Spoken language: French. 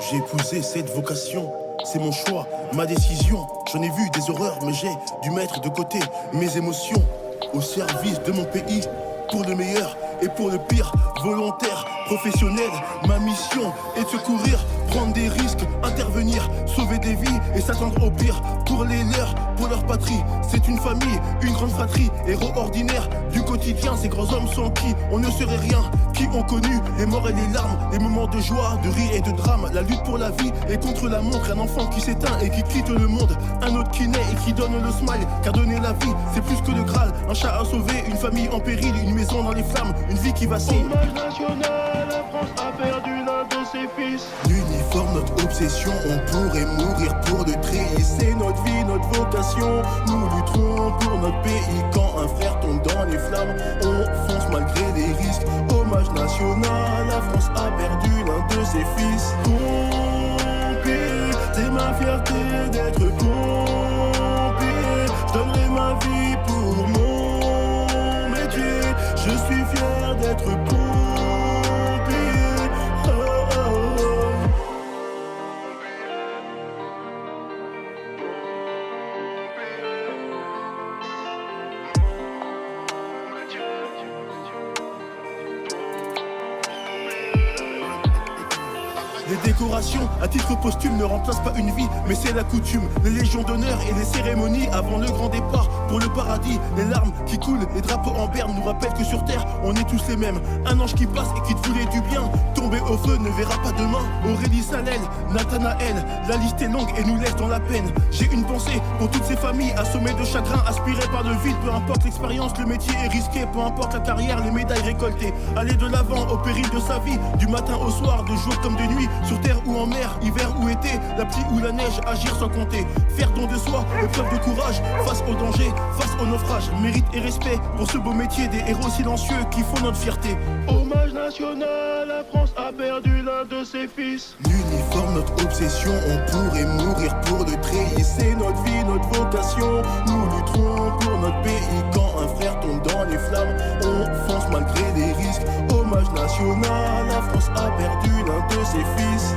J'ai épousé cette vocation, c'est mon choix, ma décision. J'en ai vu des horreurs, mais j'ai dû mettre de côté mes émotions. Au service de mon pays, pour le meilleur et pour le pire. Volontaire, professionnel, ma mission est de secourir, prendre des risques, intervenir, sauver des vies et s'attendre au pire. Pour les leurs, pour leur patrie, c'est une famille, une grande fratrie. Héros ordinaires du quotidien, ces grands hommes sans qui on ne serait rien. Qui ont connu les morts et les larmes, les moments de joie, de rire et de drame. La lutte pour la vie et contre la montre. Un enfant qui s'éteint et qui quitte le monde. Un autre qui naît et qui donne le smile. Car donner la vie, c'est plus que le Graal. Un chat à sauver, une famille en péril, une maison dans les flammes, une vie qui vacille. Hommage national, la France a perdu l'un de ses fils. L'uniforme, notre obsession, on pourrait mourir pour le treillis. C'est notre vie, notre vocation. Nous lutterons pour notre pays. Quand un frère tombe dans les flammes, on fonce malgré les risques. Hommage national, la France a perdu l'un de ses fils. Pompier, c'est ma fierté d'être pompier. Je donnerai ma vie pour mon métier. Je suis fier d'être pompier. Oh, oh, oh. Les décorations à titre posthume ne remplacent pas une vie, mais c'est la coutume. Les légions d'honneur et les cérémonies avant le grand départ pour le paradis. Les larmes qui coulent, les drapeaux en berne nous rappellent que sur terre on est tous les mêmes. Un ange qui passe et qui te voulait du bien, tomber au feu ne verra pas demain. Aurélie Salel, Nathanaël, la liste est longue et nous laisse dans la peine. J'ai une pensée pour toutes ces familles assommées de chagrin, aspirées par le vide. Peu importe l'expérience, le métier est risqué. Peu importe la carrière, les médailles récoltées. Aller de l'avant au péril de sa vie, du matin au soir, de jour comme de nuit. Sur terre ou en mer, hiver ou été, la pluie ou la neige, agir sans compter. Faire don de soi, épreuve de courage, face au danger, face au naufrage. Mérite et respect pour ce beau métier des héros silencieux qui font notre fierté. Hommage national, la France a perdu l'un de ses fils. L'uniforme, notre obsession, on pourrait mourir pour le treillis. C'est notre vie, notre vocation. Nous lutterons pour notre pays. Quand un frère tombe dans les flammes, on fonce malgré les risques. Hommage national, la France a perdu l'un de ses fils.